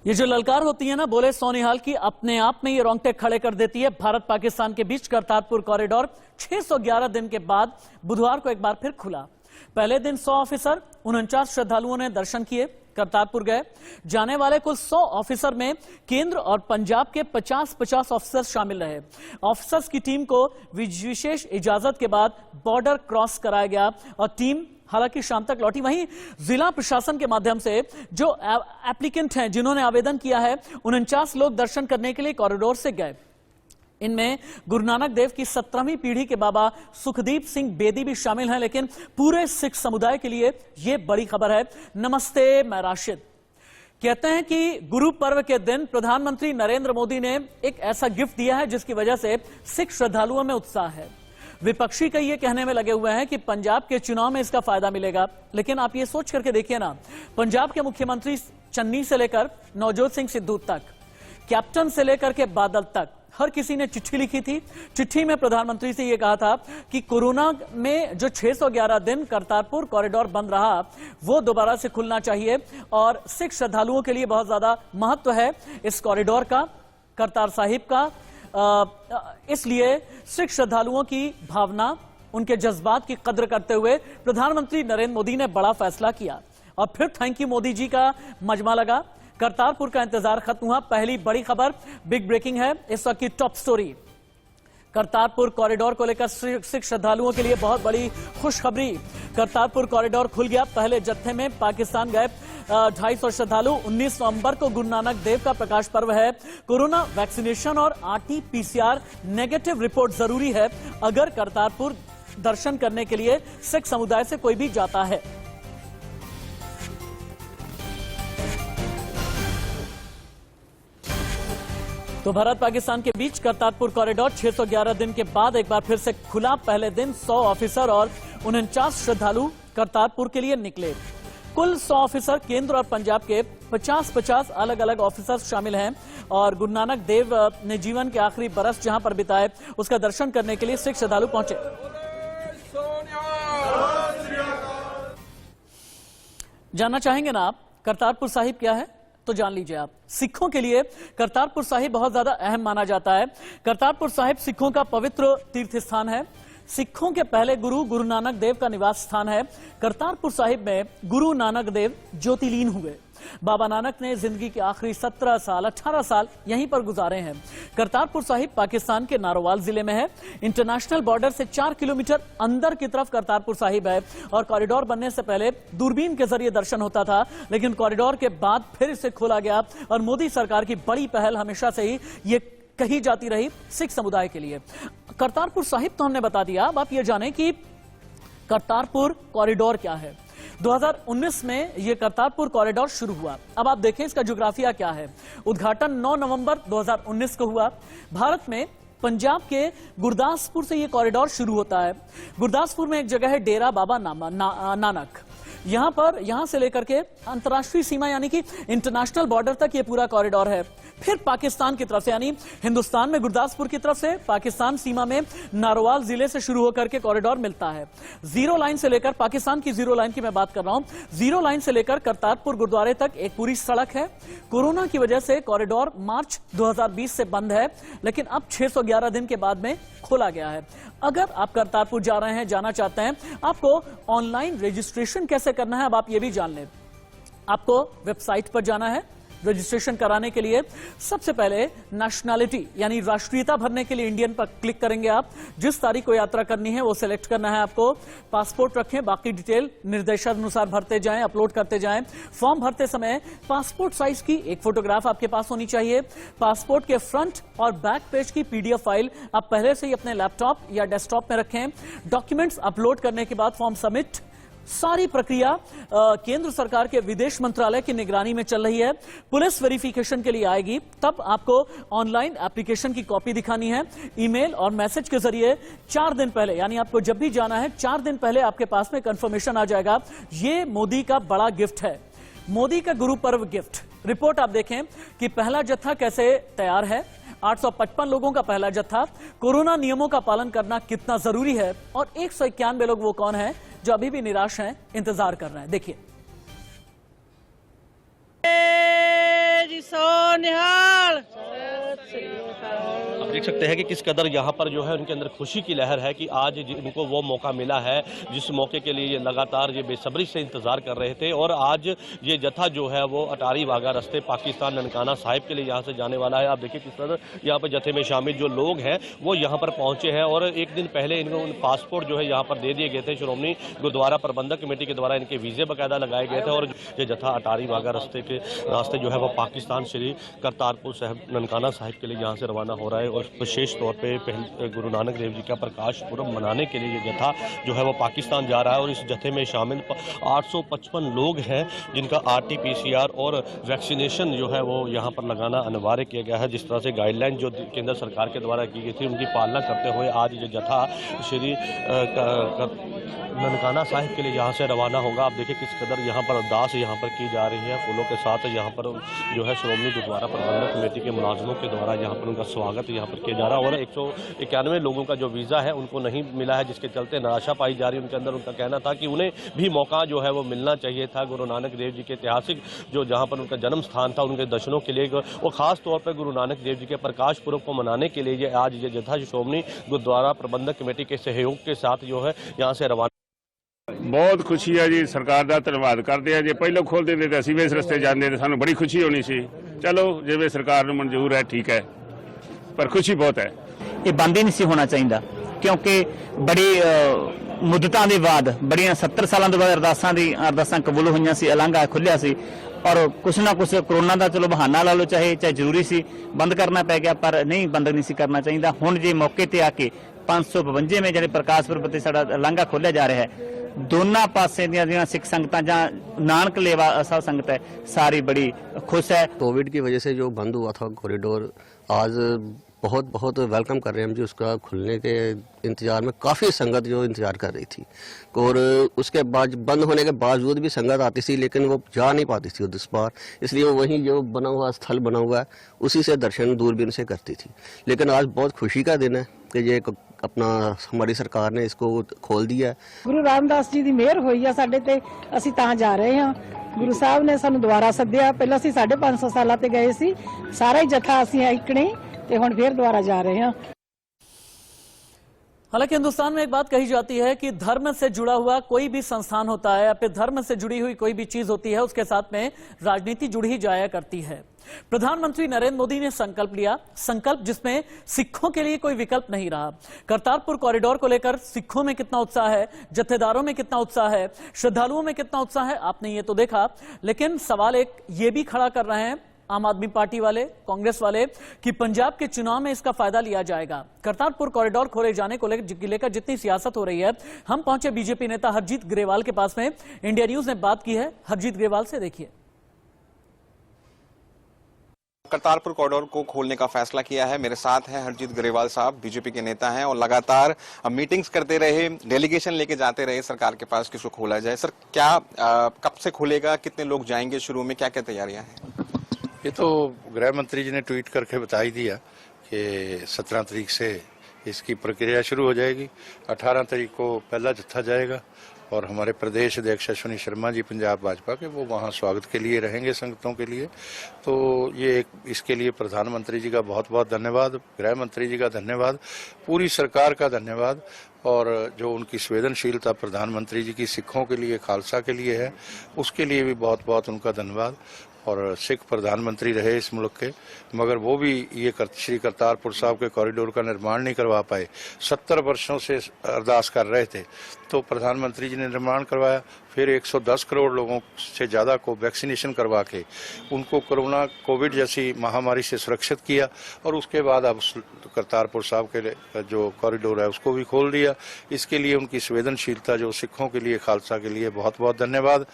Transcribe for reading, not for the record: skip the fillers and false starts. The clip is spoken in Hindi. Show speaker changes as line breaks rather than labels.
ये जो ललकार होती है ना, बोले सोनिहाल की, अपने आप में ये रोंगटे खड़े कर देती है। भारत पाकिस्तान के बीच करतारपुर कॉरिडोर 611 दिन के बाद बुधवार को एक बार फिर खुला। पहले दिन 100 ऑफिसर 49 श्रद्धालुओं ने दर्शन किए, करतारपुर गए। जाने वाले कुल 100 ऑफिसर में केंद्र और पंजाब के 50-50 ऑफिसर शामिल रहे। ऑफिसर्स की टीम को विशेष इजाजत के बाद बॉर्डर क्रॉस कराया गया और टीम हालांकि शाम तक लौटी। वहीं जिला प्रशासन के माध्यम से जो एप्लीकेंट हैं, जिन्होंने आवेदन किया है, 49 लोग दर्शन करने के लिए कॉरिडोर से गए। इनमें गुरु नानक देव की 17वीं पीढ़ी के बाबा सुखदीप सिंह बेदी भी शामिल हैं। लेकिन पूरे सिख समुदाय के लिए यह बड़ी खबर है। नमस्ते, मैं राशिद। कहते हैं कि गुरु पर्व के दिन प्रधानमंत्री नरेंद्र मोदी ने एक ऐसा गिफ्ट दिया है जिसकी वजह से सिख श्रद्धालुओं में उत्साह है। विपक्षी कई ये कहने में लगे हुए हैं कि पंजाब के चुनाव में इसका फायदा मिलेगा, लेकिन आप ये सोच करके देखिए ना, पंजाब के मुख्यमंत्री चन्नी से लेकर नवजोत सिंह सिद्धू तक, कैप्टन से लेकर के बादल तक, हर किसी ने चिट्ठी लिखी थी। चिट्ठी में प्रधानमंत्री से यह कहा था कि कोरोना में जो 611 दिन करतारपुर कॉरिडोर बंद रहा, वो दोबारा से खुलना चाहिए और सिख श्रद्धालुओं के लिए बहुत ज्यादा महत्व है इस कॉरिडोर का, करतार साहिब का। इसलिए सिख श्रद्धालुओं की भावना, उनके जज्बात की कद्र करते हुए प्रधानमंत्री नरेंद्र मोदी ने बड़ा फैसला किया और फिर थैंक यू मोदी जी का मजमा लगा। करतारपुर का इंतजार खत्म हुआ। पहली बड़ी खबर, बिग ब्रेकिंग है इस वक्त की टॉप स्टोरी। करतारपुर कॉरिडोर को लेकर सिख श्रद्धालुओं के लिए बहुत बड़ी खुशखबरी। करतारपुर कॉरिडोर खुल गया। पहले जत्थे में पाकिस्तान गए 250 श्रद्धालु। 19 नवंबर को गुरु नानक देव का प्रकाश पर्व है। कोरोना वैक्सीनेशन और RT-PCR नेगेटिव रिपोर्ट जरूरी है अगर करतारपुर दर्शन करने के लिए सिख समुदाय से कोई भी जाता है। तो भारत पाकिस्तान के बीच करतारपुर कॉरिडोर 611 दिन के बाद एक बार फिर से खुला। पहले दिन 100 ऑफिसर और 49 श्रद्धालु करतारपुर के लिए निकले। कुल 100 ऑफिसर केंद्र और पंजाब के 50-50 अलग अलग ऑफिसर शामिल हैं और गुरु नानक देव ने जीवन के आखिरी बरस जहां पर बिताए, उसका दर्शन करने के लिए सिख श्रद्धालु पहुंचे। जानना चाहेंगे ना आप करतारपुर साहिब क्या है? तो जान लीजिए आप। सिखों के लिए करतारपुर साहिब बहुत ज्यादा अहम माना जाता है। करतारपुर साहिब सिखों का पवित्र तीर्थ स्थान है। सिखों के पहले गुरु गुरु नानक देव का निवास स्थान है। करतारपुर साहिब में गुरु नानक देव ज्योतिलीन हुए। बाबा नानक ने जिंदगी के आखिरी 18 साल यहीं पर गुजारे हैं। करतारपुर साहिब पाकिस्तान के नारोवाल जिले में है। इंटरनेशनल बॉर्डर से 4 किलोमीटर अंदर की तरफ करतारपुर साहिब है और कॉरिडोर बनने से पहले दूरबीन के जरिए दर्शन होता था, लेकिन कॉरिडोर के बाद फिर इसे खोला गया और मोदी सरकार की बड़ी पहल हमेशा से ही ये कही जाती रही सिख समुदाय के लिए। करतारपुर साहिब तो हमने बता दिया। अब आप ये जानें कि करतारपुर कॉरिडोर क्या है। 2019 में यह करतारपुर कॉरिडोर शुरू हुआ। अब आप देखें इसका ज्योग्राफिया क्या है। उद्घाटन 9 नवंबर 2019 को हुआ। भारत में पंजाब के गुरदासपुर से यह कॉरिडोर शुरू होता है। गुरदासपुर में एक जगह है डेरा बाबा नानक। यहां से लेकर के अंतर्राष्ट्रीय सीमा यानी कि इंटरनेशनल बॉर्डर तक ये पूरा कॉरिडोर है। फिर पाकिस्तान की तरफ से यानी हिंदुस्तान में गुरदासपुर की तरफ से पाकिस्तान सीमा में नारोवाल जिले से शुरू होकर के कॉरिडोर मिलता है। जीरो लाइन से लेकर, पाकिस्तान की जीरो लाइन की मैं बात कर रहा हूं, जीरो लाइन से लेकर करतारपुर गुरुद्वारे तक एक पूरी सड़क है। कोरोना की वजह से कॉरिडोर मार्च 2020 से बंद है, लेकिन अब 611 दिन के बाद में खोला गया है। अगर आप करतारपुर जा रहे हैं, जाना चाहते हैं, आपको ऑनलाइन रजिस्ट्रेशन कैसे करना है अब आप ये भी जान लें। आपको वेबसाइट पर जाना है। रजिस्ट्रेशन कराने के लिए सबसे पहले नेशनैलिटी यानी राष्ट्रीयता भरने के लिए इंडियन पर क्लिक करेंगे आप। जिस तारीख को यात्रा करनी है वो सिलेक्ट करना है आपको। पासपोर्ट रखें, बाकी डिटेल निर्देशानुसार भरते जाएं, अपलोड करते जाएं। फॉर्म भरते समय पासपोर्ट साइज की एक फोटोग्राफ आपके पास होनी चाहिए। पासपोर्ट के फ्रंट और बैक पेज की PDF फाइल आप पहले से ही अपने लैपटॉप या डेस्कटॉप में रखें। डॉक्यूमेंट्स अपलोड करने के बाद फॉर्म सबमिट। सारी प्रक्रिया केंद्र सरकार के विदेश मंत्रालय की निगरानी में चल रही है। पुलिस वेरिफिकेशन के लिए आएगी, तब आपको ऑनलाइन एप्लीकेशन की कॉपी दिखानी है। ईमेल और मैसेज के जरिए 4 दिन पहले, यानी आपको जब भी जाना है 4 दिन पहले आपके पास में कंफर्मेशन आ जाएगा। ये मोदी का बड़ा गिफ्ट है, मोदी का गुरु पर्व गिफ्ट। रिपोर्ट आप देखें कि पहला जत्था कैसे तैयार है। 855 लोगों का पहला जत्था। कोरोना नियमों का पालन करना कितना जरूरी है और 191 लोग वो कौन है जो अभी भी निराश हैं, इंतजार कर रहे हैं। देखिए।
सो निहाल।
आप देख सकते हैं कि किस कदर यहाँ पर जो है उनके अंदर खुशी की लहर है कि आज इनको वो मौका मिला है जिस मौके के लिए ये लगातार ये बेसब्री से इंतजार कर रहे थे। और आज ये जत्था जो है वो अटारी वाघा रास्ते पाकिस्तान ननकाना साहिब के लिए यहाँ से जाने वाला है। आप देखिए किस कदर यहाँ पर जत्थे में शामिल जो लोग हैं वो यहाँ पर पहुंचे हैं और एक दिन पहले इनको पासपोर्ट जो है यहाँ पर दे दिए गए थे। श्रोमणी गुरुद्वारा प्रबंधक कमेटी के द्वारा इनके वीजे बाकायदा लगाए गए थे और ये जत्था अटारी वाघा रास्ते जो है वो पाकिस्तान श्री करतारपुर साहिब ननकाना साहिब के लिए यहाँ से रवाना हो रहा है। और विशेष तौर पे गुरु नानक देव जी का प्रकाश पुरब मनाने के लिए ये जत्था जो है वो पाकिस्तान जा रहा है। और इस जत्थे में शामिल 855 लोग हैं जिनका RT-PCR और वैक्सीनेशन जो है वो यहाँ पर लगाना अनिवार्य किया गया है। जिस तरह से गाइडलाइन जो केंद्र सरकार के द्वारा की गई थी उनकी पालना करते हुए आज ये जत्था श्री ननकाना साहिब के लिए यहाँ से रवाना होगा। आप देखिए किस कदर यहाँ पर अरदास यहाँ पर की जा रही है फूलों के साथ। यहाँ पर जो है श्रोमणी गुरुद्वारा प्रबंधक कमेटी के मुलाजमों के द्वारा यहाँ पर उनका स्वागत यहाँ पर किया जा रहा है। और 191 लोगों का जो वीज़ा है उनको नहीं मिला है जिसके चलते निराशा पाई जा रही है उनके अंदर। उनका कहना था कि उन्हें भी मौका जो है वो मिलना चाहिए था। गुरु नानक देव जी के ऐतिहासिक जो जहाँ पर उनका जन्म स्थान था उनके दर्शनों के लिए वो खास तौर पर गुरु नानक देव जी के प्रकाश पुरब को मनाने के लिए आज ये जत्था श्रोमणी गुरुद्वारा प्रबंधक कमेटी के सहयोग के साथ जो है यहाँ से रवाना।
बहुत खुशी है जी, सरकार का धन्यवाद करते हैं। जे पहले खोल देते तो असीं भी इस रस्ते जाते सानू बड़ी खुशी होनी सी। चलो जिवें सरकार नूं मंजूर है ठीक है, पर खुशी बहुत है।
ये बंद ही नहीं सी होना चाहिए क्योंकि बड़ी मुद्दतां दे बाद बड़ियां 70 सालों के बाद अरदासां कबूल हुई सी, एलांगा खुलिया सी और कुछ ना कुछ कोरोना का चलो बहाना ला लो चाहे जरूरी सी बंद करना पै गया, पर नहीं बंद नहीं सी करना चाहिए। हुण जे मौके ते आके 552 में जिहड़े प्रकाश पुरब ते साडा लांघा खोलिया जा रहा है, दोनों पासे दी सिख संगतां जां नानक लेवा साध संगत है सारी बड़ी खुश है।
कोविड की वजह से जो बंद हुआ था कॉरिडोर, आज बहुत बहुत वेलकम कर रहे हैं हम जी। उसका खुलने के इंतजार में काफ़ी संगत जो इंतजार कर रही थी और उसके बाद बंद होने के बावजूद भी संगत आती थी लेकिन वो जा नहीं पाती थी उस बार, इसलिए वो वहीं जो बना हुआ स्थल बना हुआ है उसी से दर्शन दूरबीन से करती थी। लेकिन आज बहुत खुशी का दिन है कि ये अपना हमारी सरकार ने इसको खोल दिया है।
गुरु रामदास जी की मेहर हुई है साडे ते, असीं तां जा रहे हैं। गुरु साहब ने सानू दोबारा सद्दिया, पहले असीं 550 साल ते गए सी, सारा ही जत्था असीं इकने ते हुण फिर दोबारा जा रहे हैं।
हालांकि हिंदुस्तान में एक बात कही जाती है कि धर्म से जुड़ा हुआ कोई भी संस्थान होता है या फिर धर्म से जुड़ी हुई कोई भी चीज होती है उसके साथ में राजनीति जुड़ी ही जाया करती है। प्रधानमंत्री नरेंद्र मोदी ने संकल्प लिया, संकल्प जिसमें सिखों के लिए कोई विकल्प नहीं रहा। करतारपुर कॉरिडोर को लेकर सिखों में कितना उत्साह है, जत्थेदारों में कितना उत्साह है, श्रद्धालुओं में कितना उत्साह है, आपने ये तो देखा। लेकिन सवाल एक ये भी खड़ा कर रहे हैं आम आदमी पार्टी वाले, कांग्रेस वाले कि पंजाब के चुनाव में इसका फायदा लिया जाएगा। करतारपुर कॉरिडोर खोले जाने को लेकर जितनी सियासत हो रही है, हम पहुंचे बीजेपी नेता हरजीत ग्रेवाल के पास में। इंडिया न्यूज ने बात की है हरजीत ग्रेवाल से, देखिए।
करतारपुर कॉरिडोर को खोलने का फैसला किया है। मेरे साथ हैं हरजीत ग्रेवाल साहब, बीजेपी के नेता हैं और लगातार मीटिंग्स करते रहे, डेलीगेशन लेके जाते रहे सरकार के पास कि इसको खोला जाए। सर क्या कब से खुलेगा, कितने लोग जाएंगे, शुरू में क्या क्या तैयारियां हैं?
ये तो गृह मंत्री जी ने ट्वीट करके बता ही दिया कि 17 तारीख से इसकी प्रक्रिया शुरू हो जाएगी। 18 तारीख को पहला जत्था जाएगा और हमारे प्रदेश अध्यक्ष अश्विनी शर्मा जी पंजाब भाजपा के, वो वहाँ स्वागत के लिए रहेंगे संगतों के लिए। तो ये इसके लिए प्रधानमंत्री जी का बहुत बहुत धन्यवाद, गृह मंत्री जी का धन्यवाद, पूरी सरकार का धन्यवाद और जो उनकी संवेदनशीलता प्रधानमंत्री जी की सिखों के लिए, खालसा के लिए है, उसके लिए भी बहुत बहुत उनका धन्यवाद। और सिख प्रधानमंत्री रहे इस मुल्क के, मगर वो भी ये श्री करतारपुर साहब के कॉरिडोर का निर्माण नहीं करवा पाए। 70 वर्षों से अरदास कर रहे थे, तो प्रधानमंत्री जी ने निर्माण करवाया। फिर 110 करोड़ लोगों से ज़्यादा को वैक्सीनेशन करवा के उनको कोविड जैसी महामारी से सुरक्षित किया और उसके बाद अब करतारपुर साहब के जो कॉरिडोर है उसको भी खोल दिया। इसके लिए उनकी संवेदनशीलता जो सिखों के लिए, खालसा के लिए बहुत बहुत धन्यवाद।